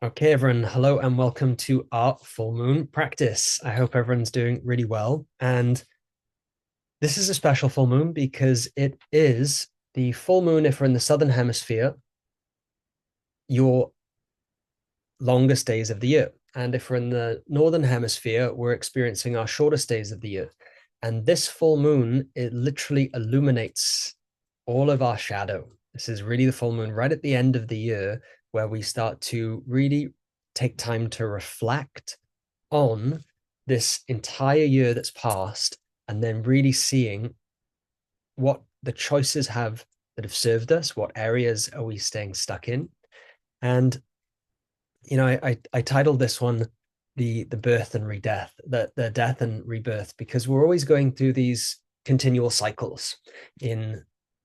Okay, everyone. Hello and welcome to our full moon practice. I hope everyone's doing really well. And this is a special full moon because it is the full moon, if we're in the southern hemisphere, your longest days of the year. And if we're in the northern hemisphere, we're experiencing our shortest days of the year. And this full moon, it literally illuminates all of our shadow. This is really the full moon right at the end of the year where we start to really take time to reflect on this entire year that's passed and then really seeing what the choices have that have served us, what areas are we staying stuck in. And I titled this one the birth and redeath, the death and rebirth, because we're always going through these continual cycles in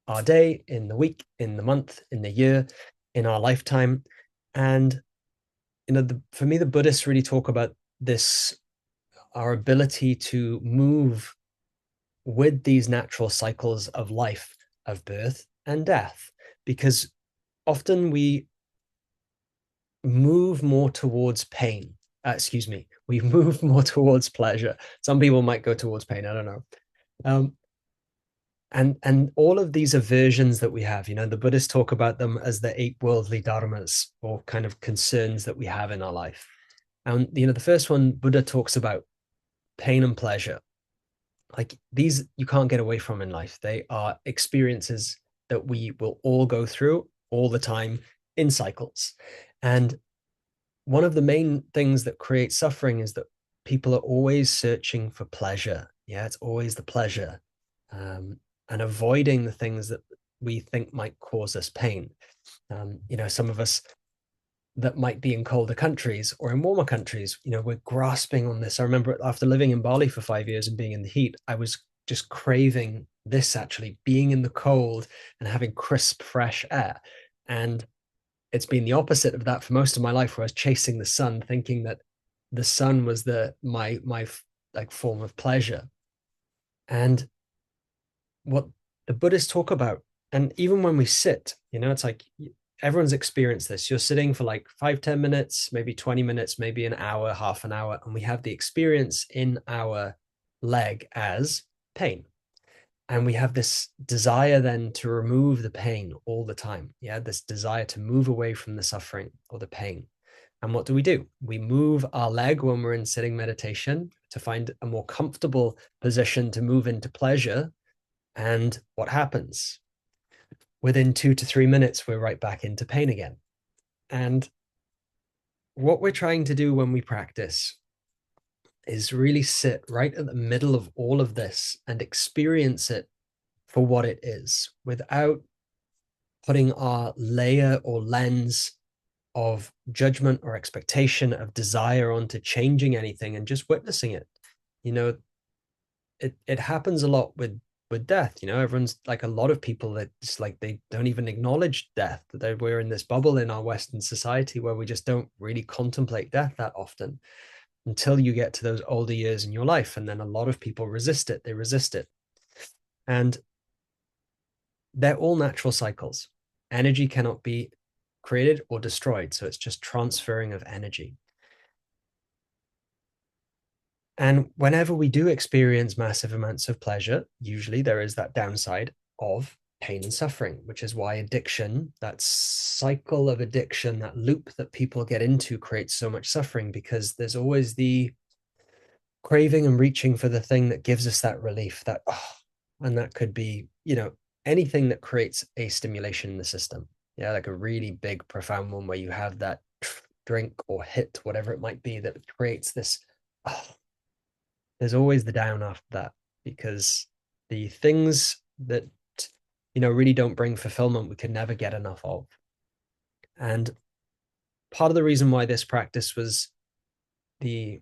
our day, in the week, in the month, in the year, in our lifetime. And for me, the Buddhists really talk about this, our ability to move with these natural cycles of life, of birth and death, because often we move more towards pain. Excuse me, we move more towards pleasure. Some people might go towards pain. I don't know. Um, and all of these aversions that we have, the Buddhists talk about them as the eight worldly dharmas, or kind of concerns that we have in our life. And the first one, Buddha talks about pain and pleasure. Like these, you can't get away from in life. They are experiences that we will all go through all the time in cycles. And one of the main things that creates suffering is that people are always searching for pleasure. Yeah, it's always the pleasure, and avoiding the things that we think might cause us pain. Some of us that might be in colder countries or in warmer countries, we're grasping on this. I remember after living in Bali for 5 years and being in the heat, I was just craving this, actually being in the cold and having crisp, fresh air. And it's been the opposite of that for most of my life, where I was chasing the sun, thinking that the sun was my like form of pleasure. And what the Buddhists talk about, and even when we sit, it's like everyone's experienced this. You're sitting for like 5, 10 minutes, maybe 20 minutes, maybe an hour, half an hour, and we have the experience in our leg as pain. And we have this desire then to remove the pain all the time. Yeah, this desire to move away from the suffering or the pain. And what do? We move our leg when we're in sitting meditation to find a more comfortable position to move into pleasure. And what happens? Within 2 to 3 minutes, we're right back into pain again. And what we're trying to do when we practice is really sit right at the middle of all of this and experience it for what it is without putting our layer or lens of judgment or expectation of desire onto changing anything and just witnessing it. You know, it happens a lot with death. Everyone's like, a lot of people that just like they don't even acknowledge death. That we're in this bubble in our Western society where we just don't really contemplate death that often until you get to those older years in your life. And then a lot of people resist it. They resist it. And they're all natural cycles. Energy cannot be created or destroyed. So it's just transferring of energy. And whenever we do experience massive amounts of pleasure, usually there is that downside of pain and suffering, which is why addiction, that cycle of addiction, that loop that people get into creates so much suffering, because there's always the craving and reaching for the thing that gives us that relief, and that could be, anything that creates a stimulation in the system. Yeah, like a really big, profound one where you have that drink or hit, whatever it might be, that creates this. Oh, there's always the down after that, because the things that really don't bring fulfillment, we can never get enough of. And part of the reason why this practice was the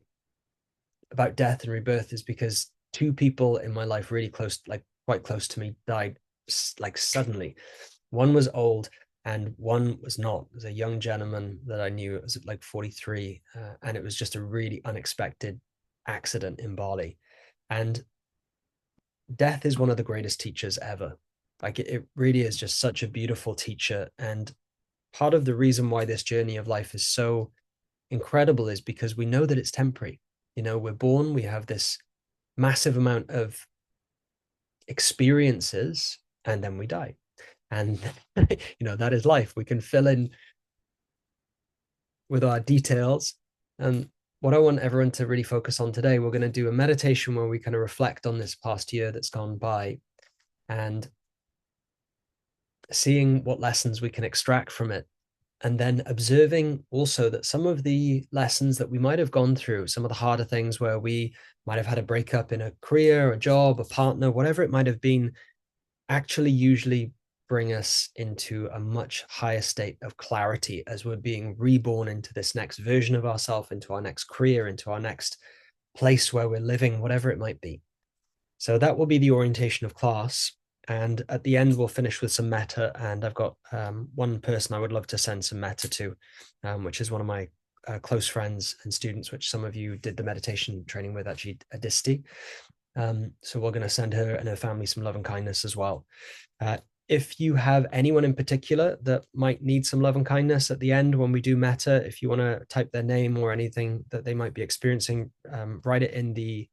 about death and rebirth is because two people in my life really close, like quite close to me, died like suddenly. One was old and one was not. It was a young gentleman that I knew. It was like 43, and it was just a really unexpected accident in Bali. And death is one of the greatest teachers ever. Like it really is just such a beautiful teacher. And part of the reason why this journey of life is so incredible is because we know that it's temporary. You know, we're born, we have this massive amount of experiences, and then we die. And, you know, that is life. We can fill in with our details. And what I want everyone to really focus on today, we're going to do a meditation where we kind of reflect on this past year that's gone by and seeing what lessons we can extract from it. And then observing also that some of the lessons that we might have gone through, some of the harder things where we might have had a breakup in a career, a job, a partner, whatever it might have been, actually usually bring us into a much higher state of clarity as we're being reborn into this next version of ourselves, into our next career, into our next place where we're living, whatever it might be. So that will be the orientation of class. And at the end, we'll finish with some metta. And I've got one person I would love to send some metta to, which is one of my close friends and students, which some of you did the meditation training with, actually, Adisti. So we're going to send her and her family some love and kindness as well. If you have anyone in particular that might need some love and kindness at the end when we do metta, if you want to type their name or anything that they might be experiencing, write it in the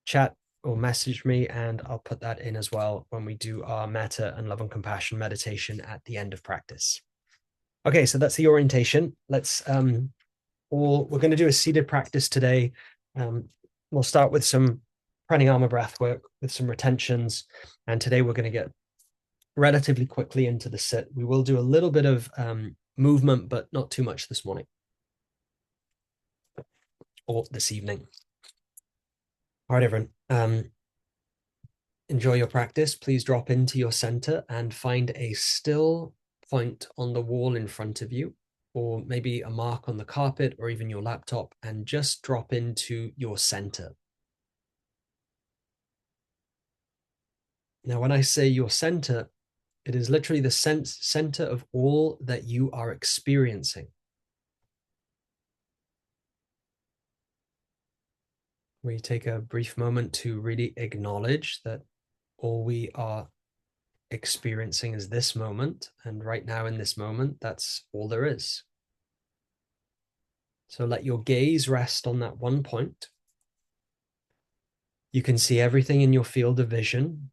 chat or message me, and I'll put that in as well when we do our metta and love and compassion meditation at the end of practice. Okay, so that's the orientation. Let's we're going to do a seated practice today. We'll start with some pranayama breath work with some retentions, and today we're going to get relatively quickly into the sit. We will do a little bit of movement, but not too much this morning or this evening. All right, everyone. Enjoy your practice. Please drop into your center and find a still point on the wall in front of you, or maybe a mark on the carpet or even your laptop, and just drop into your center. Now, when I say your center, it is literally the center of all that you are experiencing. We take a brief moment to really acknowledge that all we are experiencing is this moment, and right now in this moment, that's all there is. So let your gaze rest on that one point. You can see everything in your field of vision,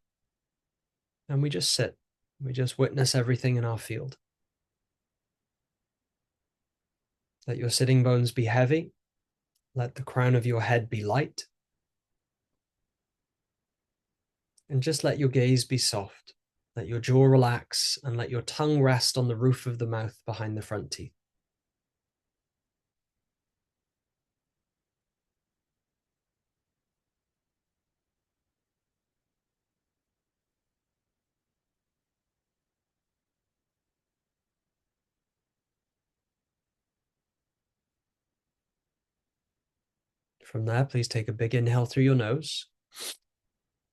and we just sit. We just witness everything in our field. Let your sitting bones be heavy. Let the crown of your head be light. And just let your gaze be soft. Let your jaw relax and let your tongue rest on the roof of the mouth behind the front teeth. From there, please take a big inhale through your nose.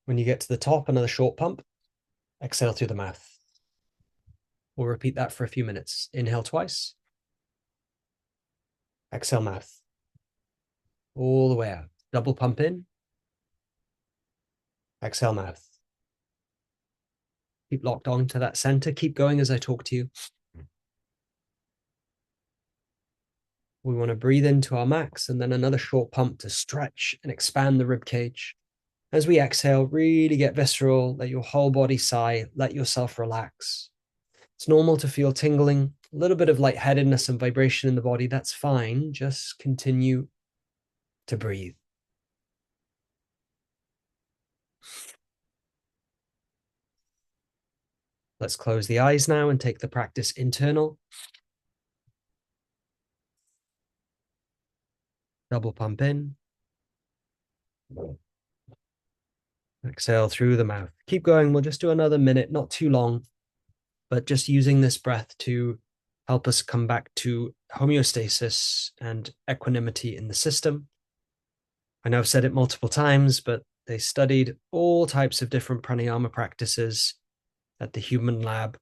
When you get to the top, another short pump. Exhale through the mouth. We'll repeat that for a few minutes. Inhale twice. Exhale mouth. All the way out. Double pump in. Exhale mouth. Keep locked on to that center. Keep going as I talk to you. We want to breathe into our max and then another short pump to stretch and expand the rib cage. As we exhale, really get visceral. Let your whole body sigh. Let yourself relax. It's normal to feel tingling, a little bit of lightheadedness and vibration in the body. That's fine. Just continue to breathe. Let's close the eyes now and take the practice internal. Double pump in. Exhale through the mouth. Keep going. We'll just do another minute, not too long, but just using this breath to help us come back to homeostasis and equanimity in the system. I know I've said it multiple times, but they studied all types of different pranayama practices at the human lab,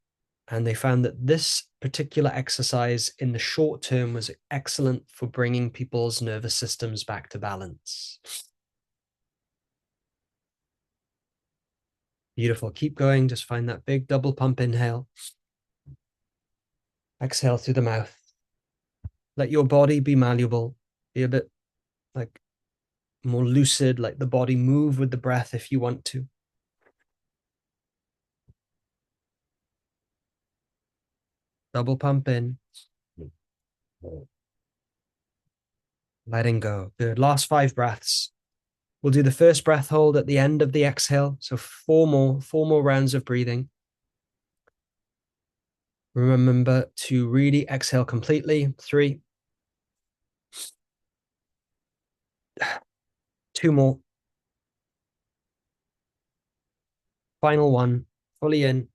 and they found that this particular exercise in the short term was excellent for bringing people's nervous systems back to balance. Beautiful. Keep going. Just find that big double pump inhale. Exhale through the mouth. Let your body be malleable, be a bit like more lucid, like the body move with the breath if you want to. Double pump in, letting go. Good. Last 5 breaths. We'll do the first breath hold at the end of the exhale. So four more rounds of breathing. Remember to really exhale completely. 3, 2 more. Final one, fully in.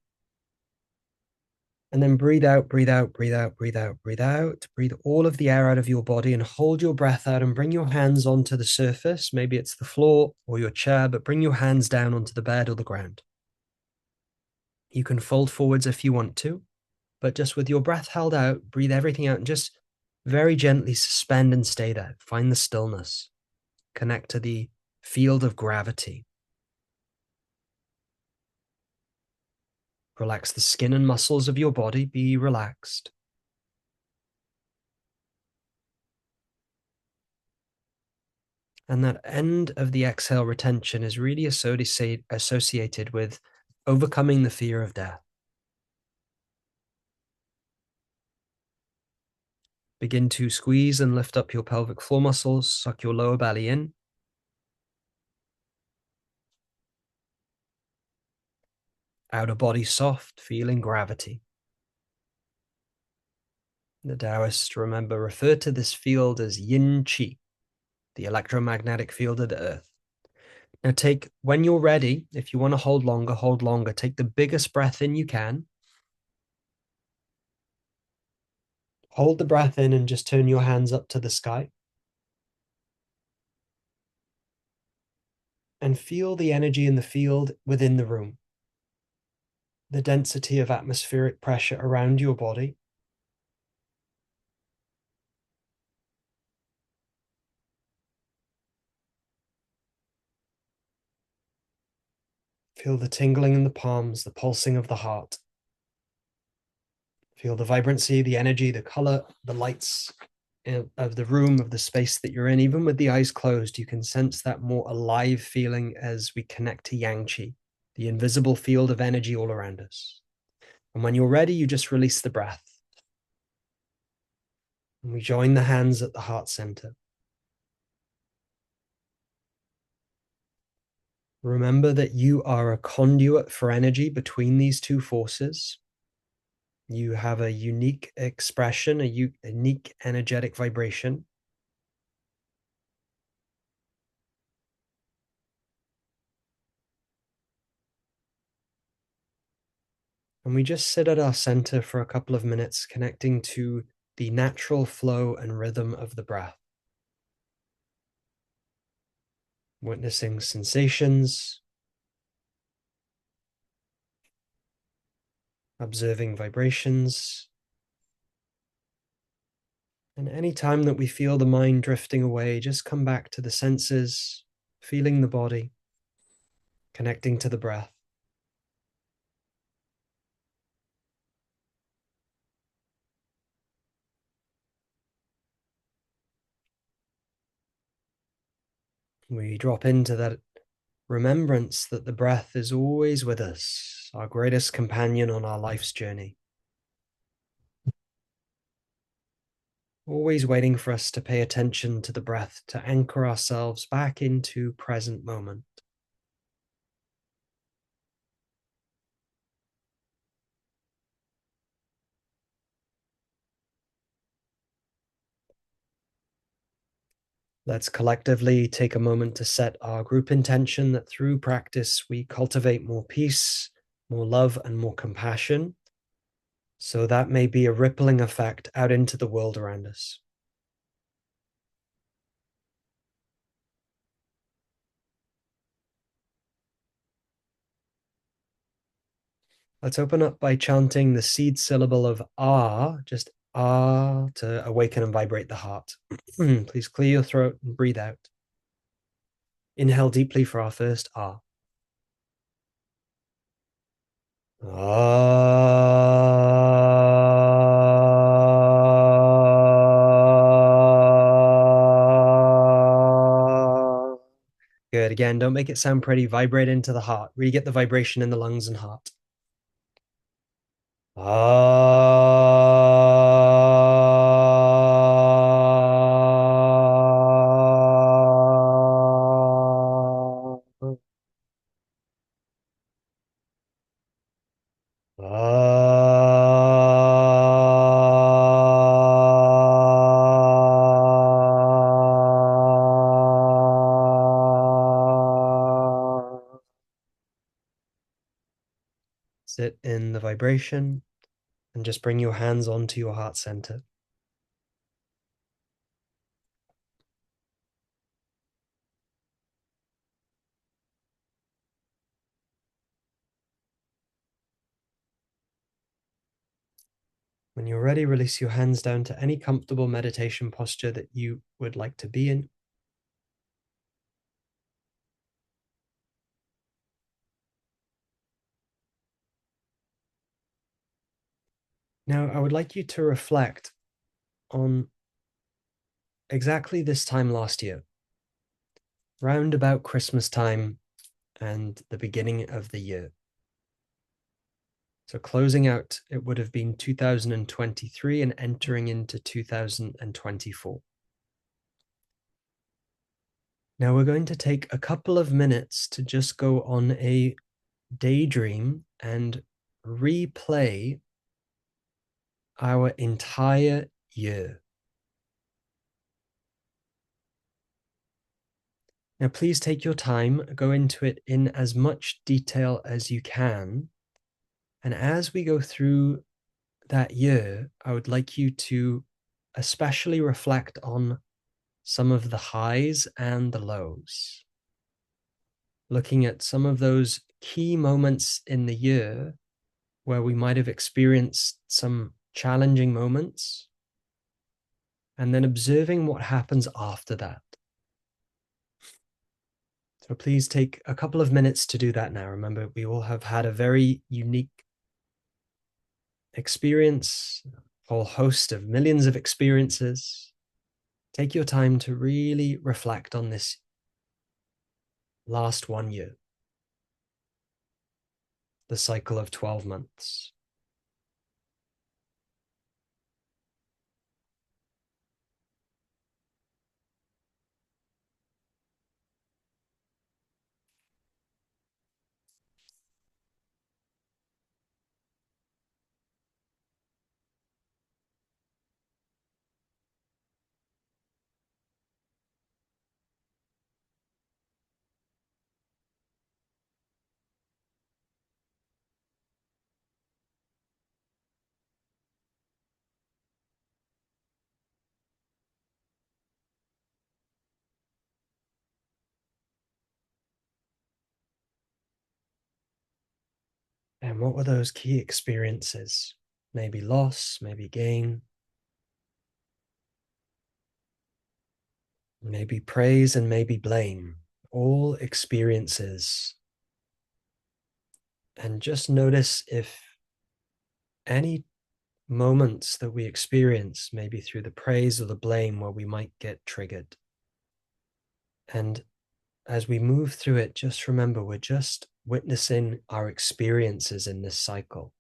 And then breathe out, breathe out, breathe out, breathe out, breathe out. Breathe all of the air out of your body and hold your breath out and bring your hands onto the surface. Maybe it's the floor or your chair, but bring your hands down onto the bed or the ground. You can fold forwards if you want to, but just with your breath held out, breathe everything out and just very gently suspend and stay there. Find the stillness. Connect to the field of gravity. Relax the skin and muscles of your body. Be relaxed. And that end of the exhale retention is really associated with overcoming the fear of death. Begin to squeeze and lift up your pelvic floor muscles, suck your lower belly in. Outer body soft, feeling gravity. The Taoists, remember, refer to this field as yin qi, the electromagnetic field of the earth. Now when you're ready, if you want to hold longer. Take the biggest breath in you can. Hold the breath in and just turn your hands up to the sky. And feel the energy in the field within the room. The density of atmospheric pressure around your body. Feel the tingling in the palms, the pulsing of the heart. Feel the vibrancy, the energy, the color, the lights of the room, of the space that you're in. Even with the eyes closed, you can sense that more alive feeling as we connect to Yang Qi, the invisible field of energy all around us. And when you're ready, you just release the breath. And we join the hands at the heart center. Remember that you are a conduit for energy between these two forces. You have a unique expression, a unique energetic vibration. And we just sit at our center for a couple of minutes, connecting to the natural flow and rhythm of the breath. Witnessing sensations, observing vibrations. And any time that we feel the mind drifting away, just come back to the senses, feeling the body, connecting to the breath. We drop into that remembrance that the breath is always with us, our greatest companion on our life's journey. Always waiting for us to pay attention to the breath, to anchor ourselves back into present moment. Let's collectively take a moment to set our group intention that through practice we cultivate more peace, more love, and more compassion. So that may be a rippling effect out into the world around us. Let's open up by chanting the seed syllable of ah, just ah, to awaken and vibrate the heart. Please clear your throat and breathe out. Inhale deeply for our first ah. Ah. Good. Again, don't make it sound pretty. Vibrate into the heart. Really get the vibration in the lungs and heart. Ah. Sit in the vibration and just bring your hands onto your heart center. When you're ready, release your hands down to any comfortable meditation posture that you would like to be in. Now, I would like you to reflect on exactly this time last year, round about Christmas time and the beginning of the year. So closing out, it would have been 2023 and entering into 2024. Now we're going to take a couple of minutes to just go on a daydream and replay our entire year. Now, please take your time, go into it in as much detail as you can. And as we go through that year, I would like you to especially reflect on some of the highs and the lows, looking at some of those key moments in the year where we might have experienced some challenging moments, and then observing what happens after that. So please take a couple of minutes to do that now. Remember, we all have had a very unique experience, a whole host of millions of experiences. Take your time to really reflect on this last 1 year, the cycle of 12 months. And what were those key experiences? Maybe loss, maybe gain, maybe praise, and maybe blame. All experiences. And just notice if any moments that we experience, maybe through the praise or the blame, where we might get triggered. And as we move through it, just remember we're just witnessing our experiences in this cycle.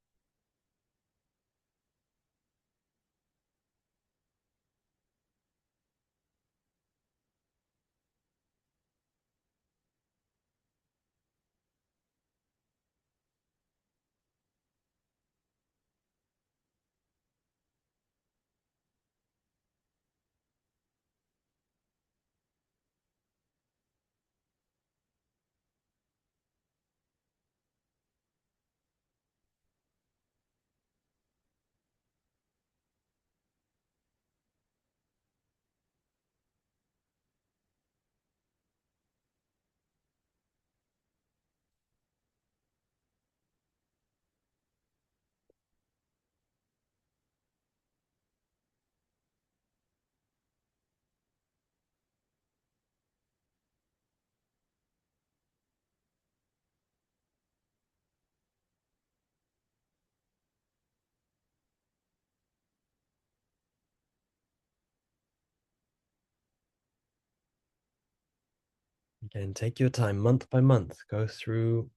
Again, take your time month by month, go through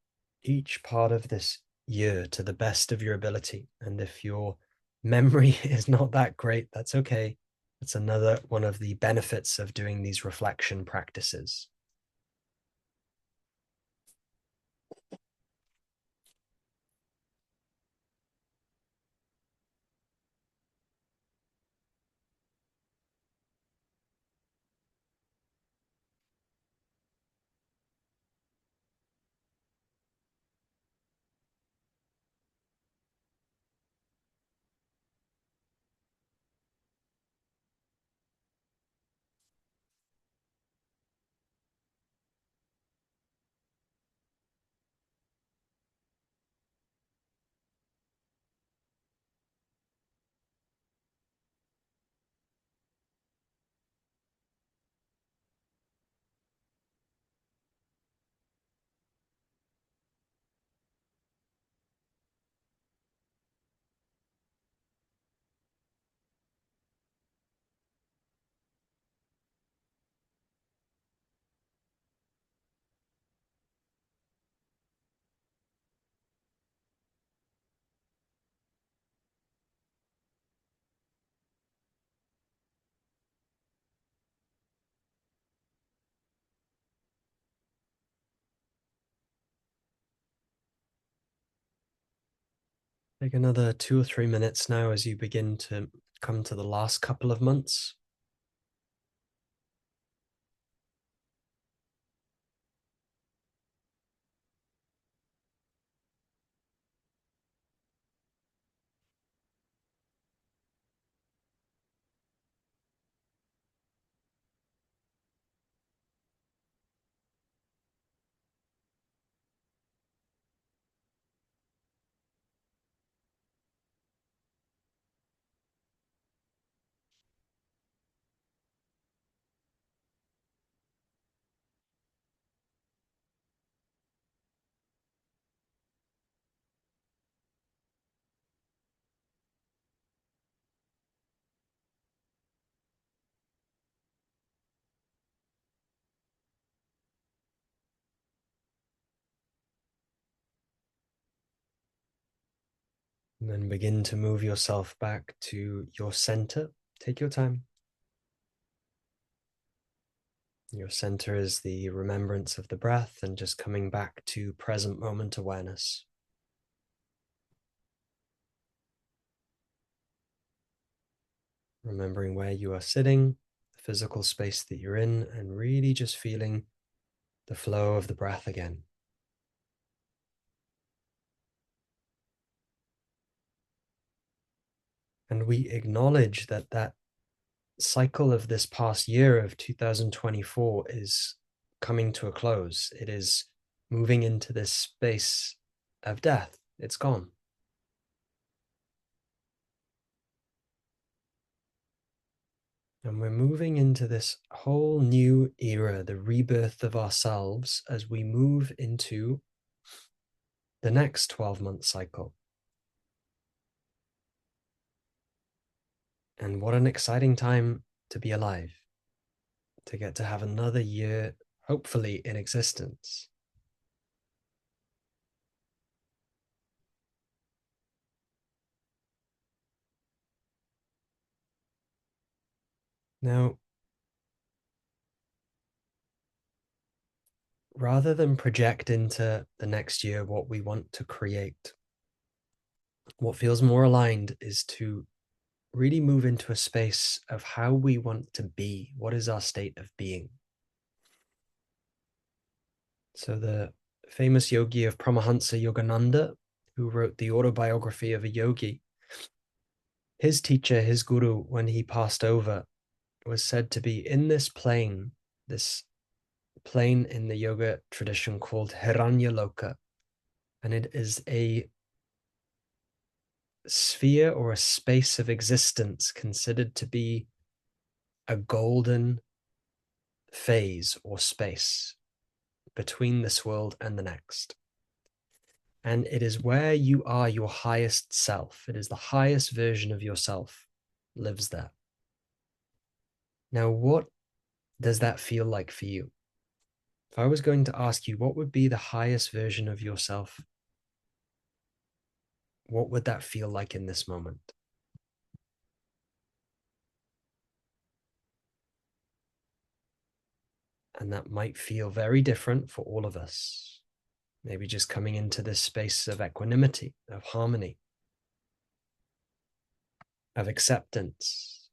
each part of this year to the best of your ability. And if your memory is not that great, that's okay. It's another one of the benefits of doing these reflection practices. Take another 2 or 3 minutes now as you begin to come to the last couple of months. And then begin to move yourself back to your center. Take your time. Your center is the remembrance of the breath and just coming back to present moment awareness. Remembering where you are sitting, the physical space that you're in, and really just feeling the flow of the breath again. And we acknowledge that that cycle of this past year of 2024 is coming to a close. It is moving into this space of death. It's gone. And we're moving into this whole new era, the rebirth of ourselves as we move into the next 12-month cycle. And what an exciting time to be alive, to get to have another year, hopefully, in existence. Now, rather than project into the next year what we want to create, what feels more aligned is to really move into a space of how we want to be. What is our state of being? So the famous yogi of Paramahansa Yogananda, who wrote the autobiography of a yogi, his teacher, his guru, when he passed over, was said to be in this plane in the yoga tradition called Hiranyaloka. And it is a sphere or a space of existence considered to be a golden phase or space between this world and the next. And it is where you are your highest self. It is the highest version of yourself lives there. Now, what does that feel like for you? If I was going to ask you, what would be the highest version of yourself? What would that feel like in this moment? And that might feel very different for all of us. Maybe just coming into this space of equanimity, of harmony, of acceptance.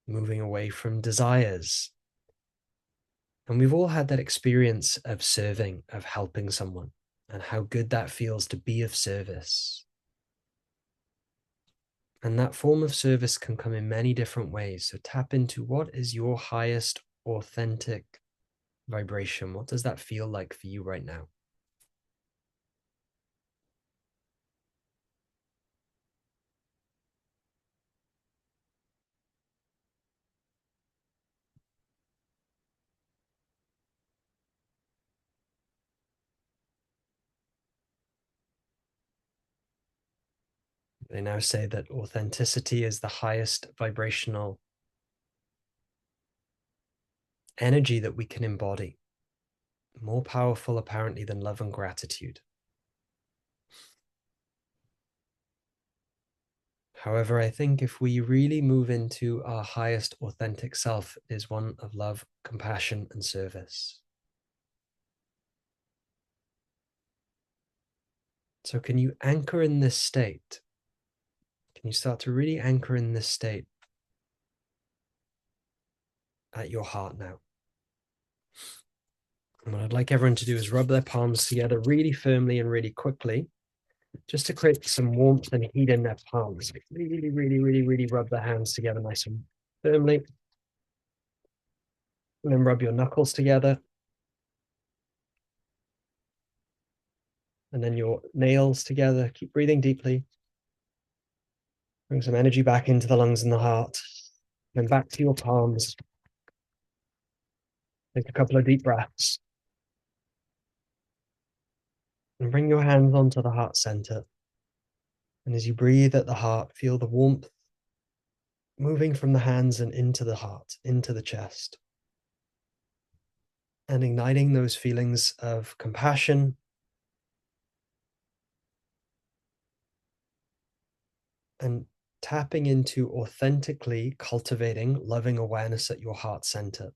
Moving away from desires. And we've all had that experience of serving, of helping someone, and how good that feels to be of service. And that form of service can come in many different ways. So tap into what is your highest authentic vibration. What does that feel like for you right now? They now say that authenticity is the highest vibrational energy that we can embody, more powerful apparently than love and gratitude. However, I think if we really move into our highest authentic self, it is one of love, compassion, and service. So can you anchor in this state? Can you start to really anchor in this state at your heart now? And what I'd like everyone to do is rub their palms together really firmly and really quickly, just to create some warmth and heat in their palms. Really, really, really, really rub their hands together nice and firmly. And then rub your knuckles together. And then your nails together. Keep breathing deeply. Bring some energy back into the lungs and the heart. Then back to your palms. Take a couple of deep breaths. And bring your hands onto the heart center. And as you breathe at the heart, feel the warmth moving from the hands and into the heart, into the chest. And igniting those feelings of compassion and tapping into authentically cultivating loving awareness at your heart center.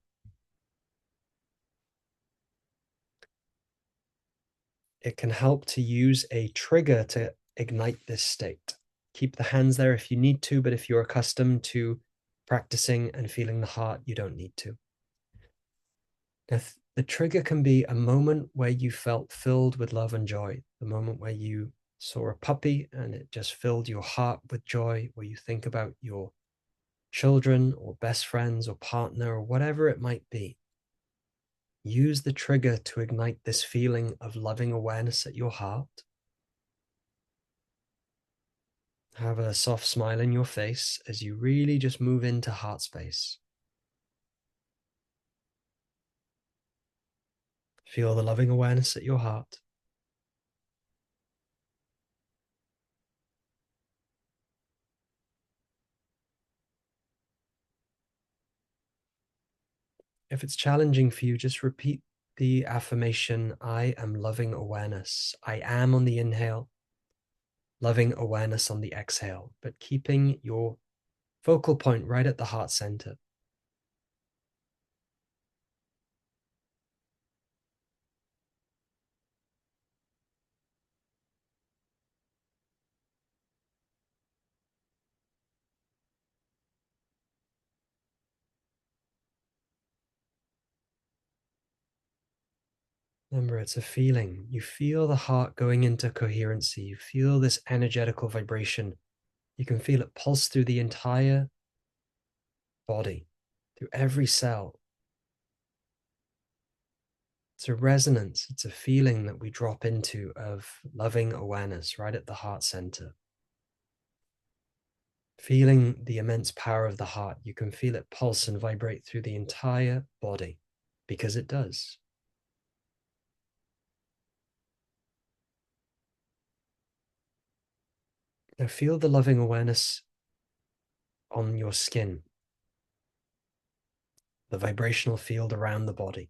It can help to use a trigger to ignite this state. Keep the hands there if you need to, but if you're accustomed to practicing and feeling the heart, you don't need to. If the trigger can be a moment where you felt filled with love and joy, the moment where you saw a puppy and it just filled your heart with joy, where you think about your children or best friends or partner or whatever it might be. Use the trigger to ignite this feeling of loving awareness at your heart. Have a soft smile in your face as you really just move into heart space. Feel the loving awareness at your heart. If it's challenging for you, just repeat the affirmation, I am loving awareness. I am on the inhale, loving awareness on the exhale, but keeping your focal point right at the heart center. Remember, it's a feeling. You feel the heart going into coherency. You feel this energetical vibration. You can feel it pulse through the entire body, through every cell. It's a resonance. It's a feeling that we drop into of loving awareness right at the heart center. Feeling the immense power of the heart, you can feel it pulse and vibrate through the entire body because it does. Now feel the loving awareness on your skin, the vibrational field around the body.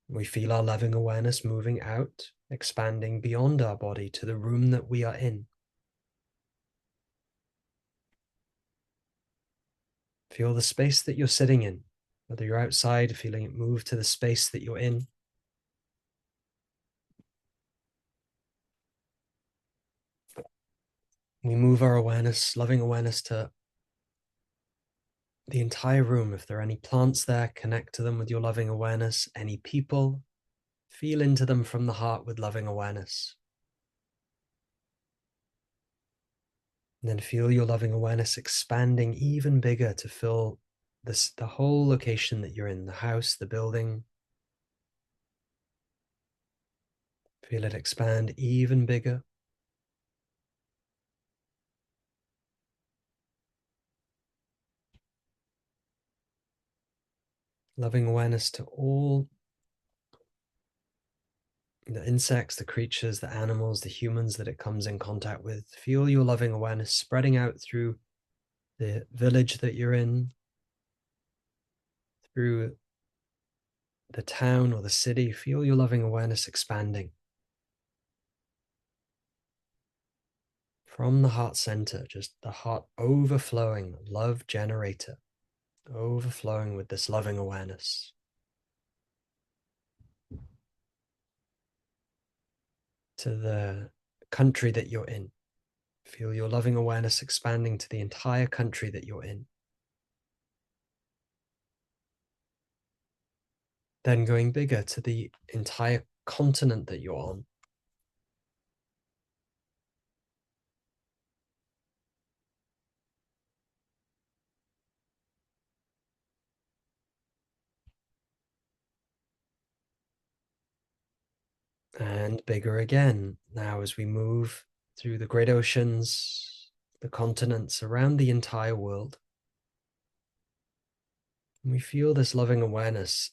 We feel our loving awareness moving out, expanding beyond our body to the room that we are in. Feel the space that you're sitting in, whether you're outside, feeling it move to the space that you're in. We move our awareness, loving awareness, to the entire room. If there are any plants there, connect to them with your loving awareness. Any people, feel into them from the heart with loving awareness. And then feel your loving awareness expanding even bigger to fill the whole location that you're in, the house, the building. Feel it expand even bigger. Loving awareness to all the insects, the creatures, the animals, the humans that it comes in contact with. Feel your loving awareness spreading out through the village that you're in, through the town or the city. Feel your loving awareness expanding. From the heart center, just the heart overflowing, love generator, overflowing with this loving awareness. To the country that you're in. Feel your loving awareness expanding to the entire country that you're in. Then going bigger to the entire continent that you're on. And bigger again. Now, as we move through the great oceans, the continents around the entire world, we feel this loving awareness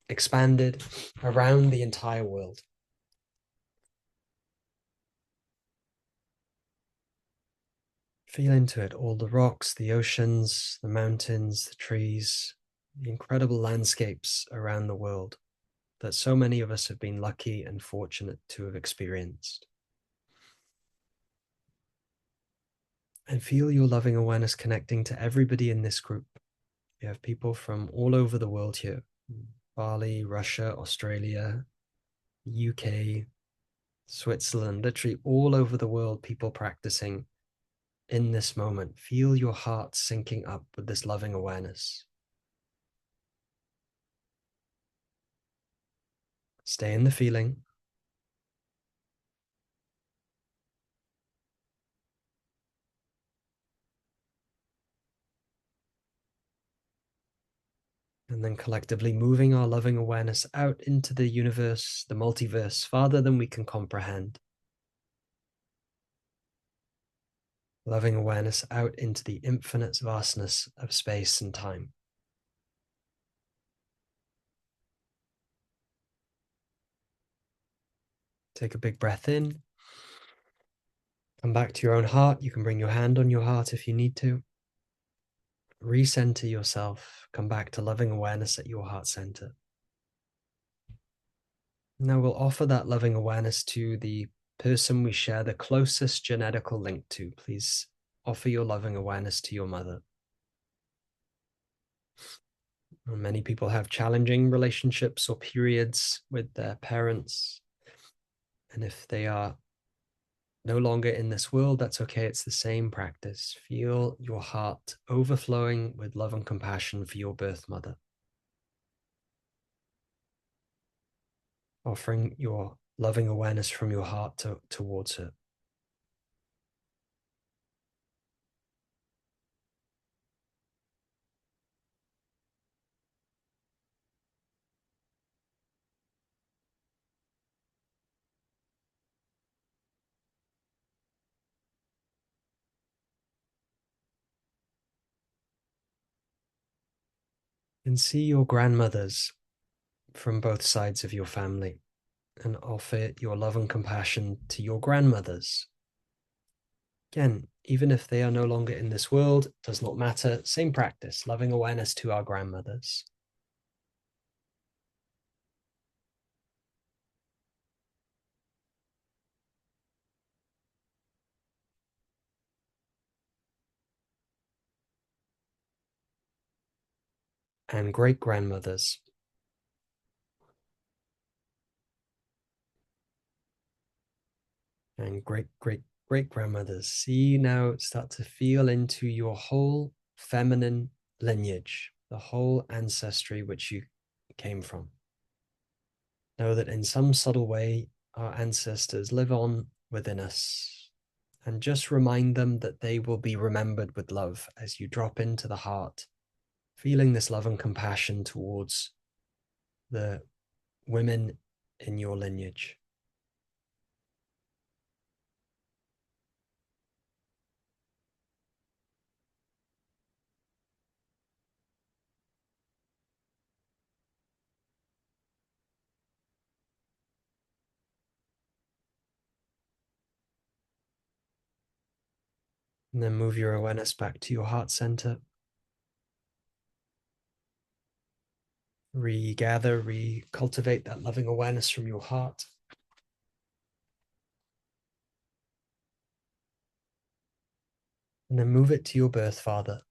expanded around the entire world. Feel into it, all the rocks, the oceans, the mountains, the trees, the incredible landscapes around the world that so many of us have been lucky and fortunate to have experienced. And feel your loving awareness connecting to everybody in this group. We have people from all over the world here: Bali, Russia, Australia, UK, Switzerland, literally all over the world, people practicing in this moment. Feel your heart syncing up with this loving awareness. Stay in the feeling. And then collectively moving our loving awareness out into the universe, the multiverse, farther than we can comprehend. Loving awareness out into the infinite vastness of space and time. Take a big breath in. Come back to your own heart. You can bring your hand on your heart if you need to. Recenter yourself. Come back to loving awareness at your heart center. Now we'll offer that loving awareness to the person we share the closest genetical link to. Please offer your loving awareness to your mother. Many people have challenging relationships or periods with their parents. And if they are no longer in this world, that's okay. It's the same practice. Feel your heart overflowing with love and compassion for your birth mother. Offering your loving awareness from your heart towards her. And see your grandmothers from both sides of your family and offer your love and compassion to your grandmothers. Again, even if they are no longer in this world, does not matter. Same practice, loving awareness to our grandmothers. And great grandmothers. And great grandmothers. See now, start to feel into your whole feminine lineage, the whole ancestry which you came from. Know that in some subtle way, our ancestors live on within us. And just remind them that they will be remembered with love as you drop into the heart, feeling this love and compassion towards the women in your lineage. And then move your awareness back to your heart center. Regather, recultivate that loving awareness from your heart. And then move it to your birth father.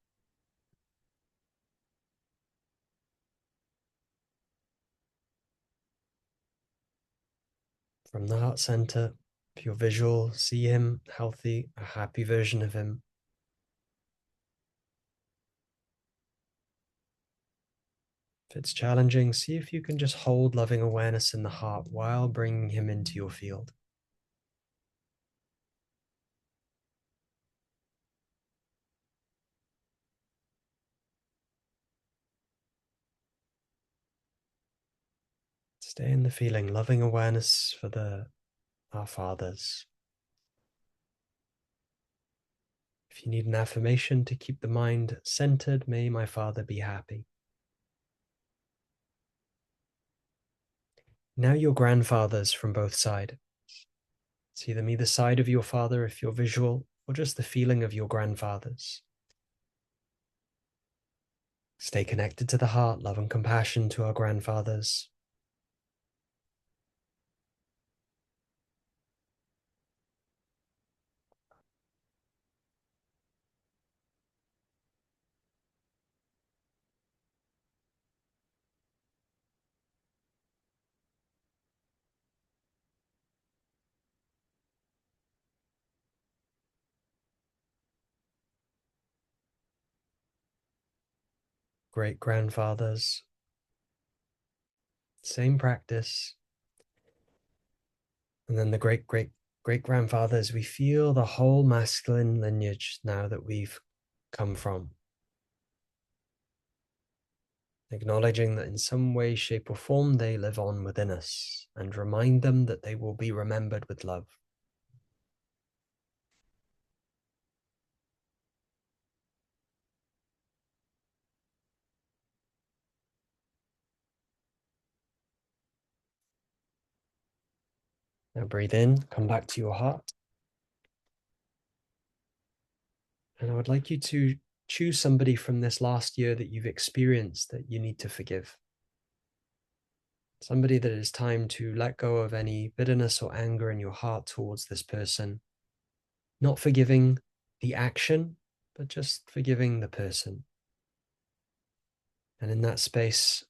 From the heart center, if you're visual, see him healthy, a happy version of him. If it's challenging, see if you can just hold loving awareness in the heart while bringing him into your field. Stay in the feeling, loving awareness for our fathers. If you need an affirmation to keep the mind centered, may my father be happy. Now your grandfathers from both sides. See them either side of your father if you're visual, or just the feeling of your grandfathers. Stay connected to the heart, love and compassion to our grandfathers. Great grandfathers. Same practice. And then the great grandfathers, we feel the whole masculine lineage now that we've come from. Acknowledging that in some way, shape, or form they live on within us, and remind them that they will be remembered with love. Now breathe in, come back to your heart. And I would like you to choose somebody from this last year that you've experienced that you need to forgive. Somebody that it is time to let go of any bitterness or anger in your heart towards this person. Not forgiving the action, but just forgiving the person. And in that space,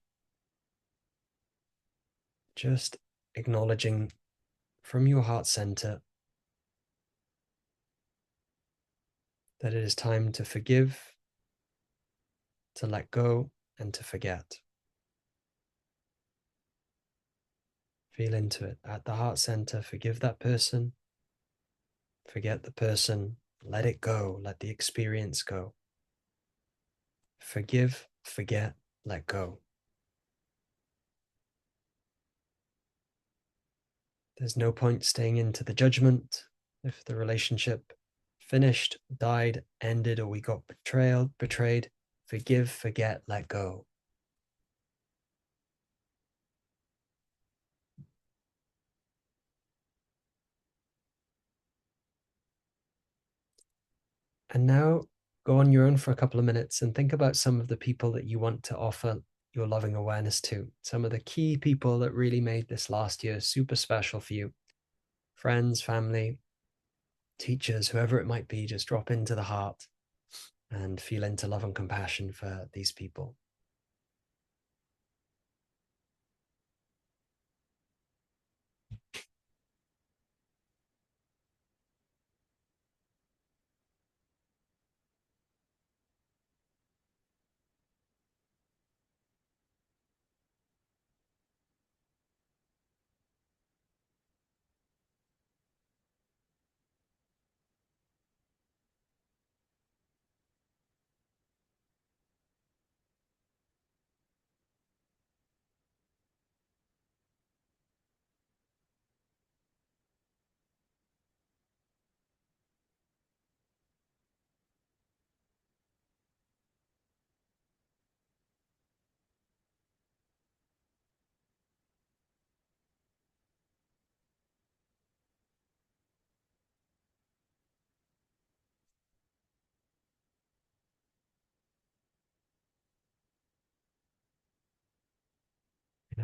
just acknowledging from your heart center that it is time to forgive, to let go, and to forget. Feel into it at the heart center. Forgive that person. Forget the person. Let it go. Let the experience go. Forgive, forget, let go. There's no point staying into the judgment. If the relationship finished, died, ended, or we got betrayed, forgive, forget, let go. And now go on your own for a couple of minutes and think about some of the people that you want to offer your loving awareness to. Some of the key people that really made this last year super special for you. Friends, family, teachers, whoever it might be, just drop into the heart and feel into love and compassion for these people.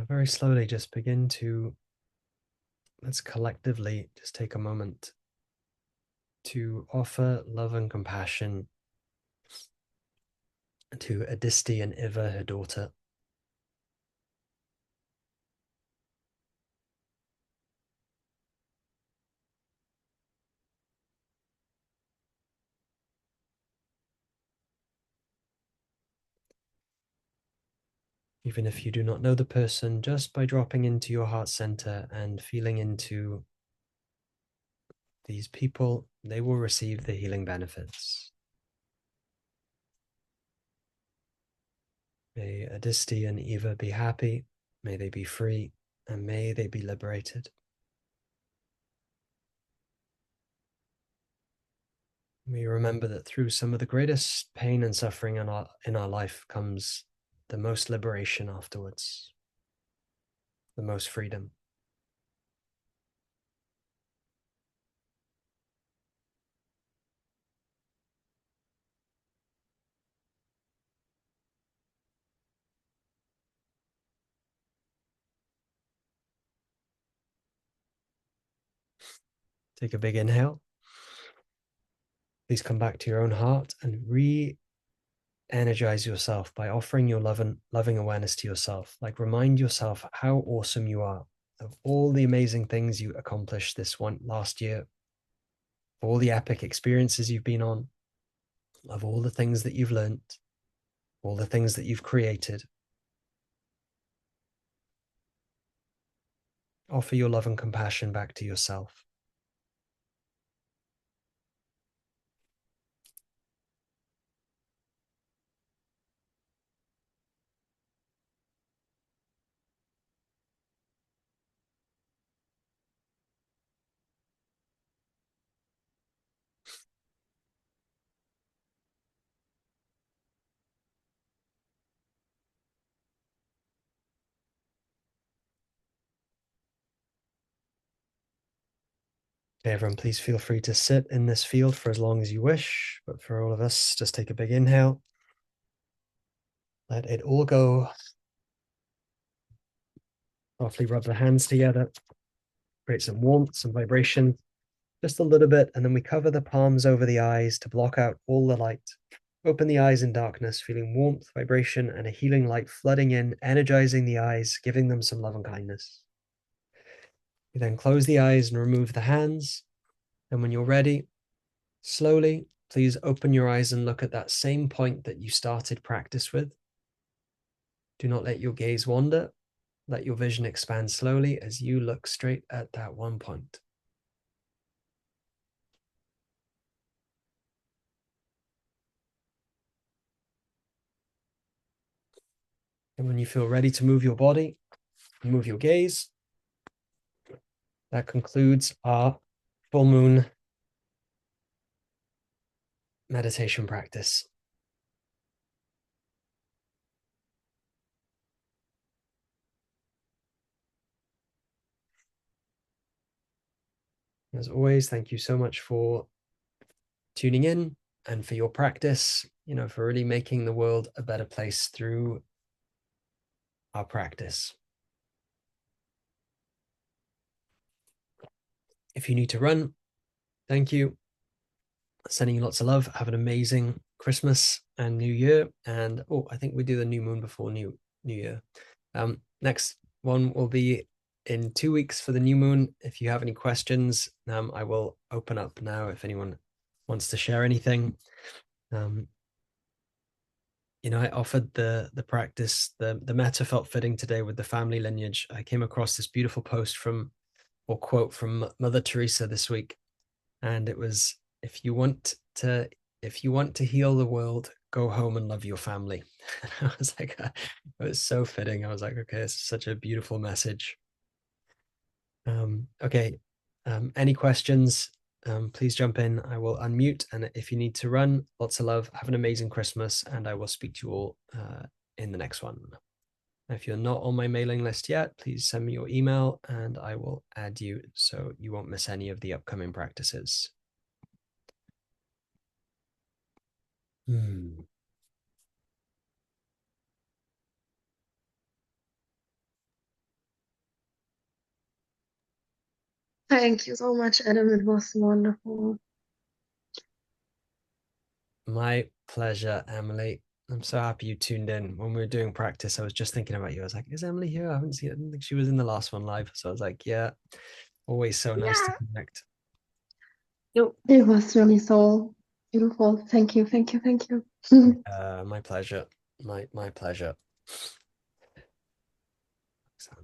Very slowly just begin to, let's collectively just take a moment to offer love and compassion to Adisti and Iva, her daughter. Even if you do not know the person, just by dropping into your heart center and feeling into these people, they will receive the healing benefits. May Adisti and Eva be happy, may they be free, and may they be liberated. We remember that through some of the greatest pain and suffering in our life comes the most liberation afterwards, the most freedom. Take a big inhale. Please come back to your own heart and re-energize yourself by offering your loving awareness to yourself. Like, remind yourself how awesome you are, of all the amazing things you accomplished this one last year, all the epic experiences you've been on, of all the things that you've learned, all the things that you've created. Offer your love and compassion back to yourself. Okay, everyone, please feel free to sit in this field for as long as you wish. But for all of us, just take a big inhale. Let it all go. Softly rub the hands together. Create some warmth, some vibration, just a little bit. And then we cover the palms over the eyes to block out all the light. Open the eyes in darkness, feeling warmth, vibration, and a healing light flooding in, energizing the eyes, giving them some love and kindness. You then close the eyes and remove the hands. And when you're ready, slowly, please open your eyes and look at that same point that you started practice with. Do not let your gaze wander. Let your vision expand slowly as you look straight at that one point. And when you feel ready to move your body, move your gaze. That concludes our full moon meditation practice. As always, thank you so much for tuning in. and for your practice, for really making the world a better place through our practice. If you need to run, thank you. Sending you lots of love. Have an amazing Christmas and New Year. And I think we do the new moon before New Year. Next one will be in 2 weeks for the new moon. If you have any questions, I will open up now if anyone wants to share anything. I offered the practice, the metta felt fitting today with the family lineage. I came across this beautiful post or quote from Mother Teresa this week, and it was, if you want to heal the world, go home and love your family. And I was like, it was so fitting. I was like, okay, it's such a beautiful message. Okay. Any questions? Please jump in. I will unmute. And if you need to run, lots of love. Have an amazing Christmas. And I will speak to you all in the next one. If you're not on my mailing list yet, please send me your email and I will add you so you won't miss any of the upcoming practices. Thank you so much, Adam. It was wonderful. My pleasure, Emily. I'm so happy you tuned in. When we were doing practice, I was just thinking about you. I was like, is Emily here? I haven't seen it. I didn't think she was in the last one live. So I was like, yeah, always so nice to connect. It was really so beautiful. Thank you, thank you, thank you. My pleasure. My pleasure.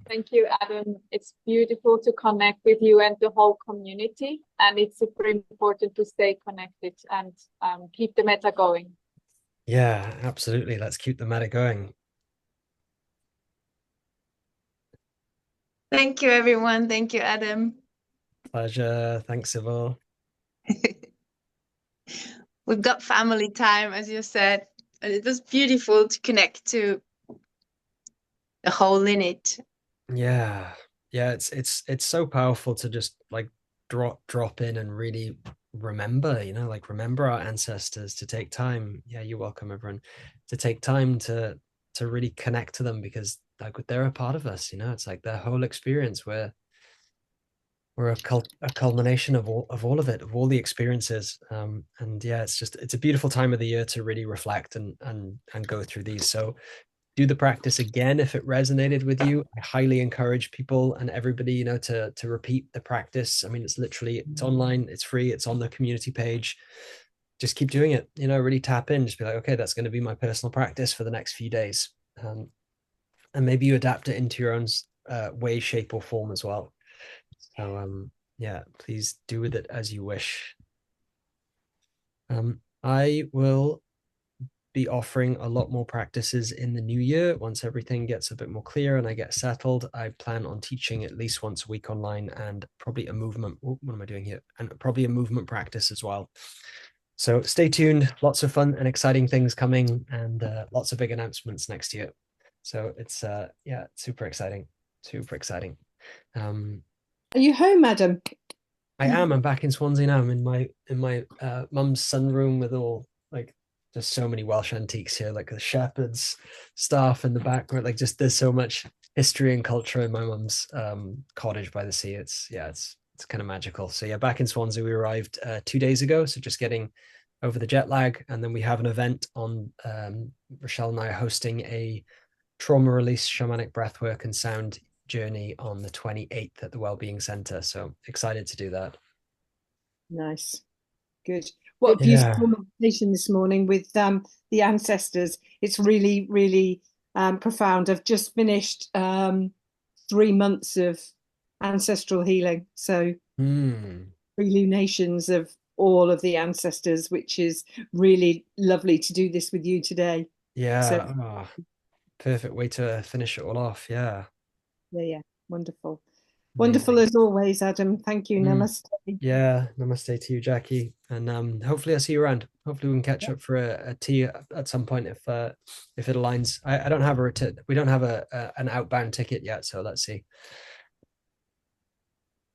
Thank you, Adam. It's beautiful to connect with you and the whole community. And it's super important to stay connected and keep the meta going. Yeah, absolutely. Let's keep the meta going. Thank you, everyone. Thank you, Adam. Pleasure. Thanks, Sybil. We've got family time, as you said. And it was beautiful to connect to the whole lineage. Yeah. Yeah, it's so powerful to just like drop in and really remember, like remember our ancestors, to take time. Yeah, you're welcome, everyone. To take time to really connect to them, because like they're a part of us, it's like their whole experience. We're a culmination of all of it, of all the experiences. And yeah, it's a beautiful time of the year to really reflect and go through these. So do the practice again if it resonated with you. I highly encourage people and everybody, to repeat the practice. I mean, it's online, it's free, it's on the community page. Just keep doing it, really tap in, just be like, okay, that's going to be my personal practice for the next few days. And maybe you adapt it into your own way, shape, or form as well. So yeah, please do with it as you wish. I will be offering a lot more practices in the new year once everything gets a bit more clear and I get settled. I plan on teaching at least once a week online, and probably a movement. What am I doing here? And probably a movement practice as well. So stay tuned. Lots of fun and exciting things coming, and lots of big announcements next year. So it's yeah, super exciting, super exciting. Are you home, Adam? I am. I'm back in Swansea now. I'm in my mum's sunroom with all like just so many Welsh antiques here, like the shepherd's staff in the background. Like just there's so much history and culture in my mum's cottage by the sea. It's kind of magical. So yeah, back in Swansea, we arrived 2 days ago. So just getting over the jet lag, and then we have an event on. Rochelle and I are hosting a trauma release shamanic breathwork and sound journey on the 28th at the Wellbeing Center. So excited to do that. Nice. Good. What a Yeah. beautiful meditation this morning with the ancestors. It's really, really profound. I've just finished 3 months of ancestral healing. So relunations of all of the ancestors, which is really lovely to do this with you today. Yeah. So, perfect way to finish it all off. Yeah. Yeah. Wonderful. Amazing. Wonderful as always, Adam. Thank you. Namaste. Yeah. Namaste to you, Jackie. And hopefully I'll see you around. Hopefully we can catch up for a tea at some point if it aligns. I don't have we don't have an outbound ticket yet, so let's see.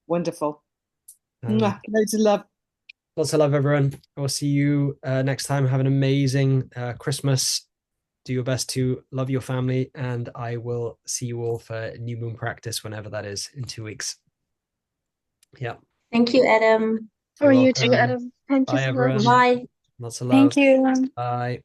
Wonderful. Loads of love. Lots of love, everyone. I will see you next time. Have an amazing Christmas. Do your best to love your family, and I will see you all for new moon practice whenever that is in 2 weeks. Yeah. Thank you, Adam. For You're you too, welcome. Adam. Thank you Bye, so much. everyone. Bye. Lots of Thank love. you. Bye.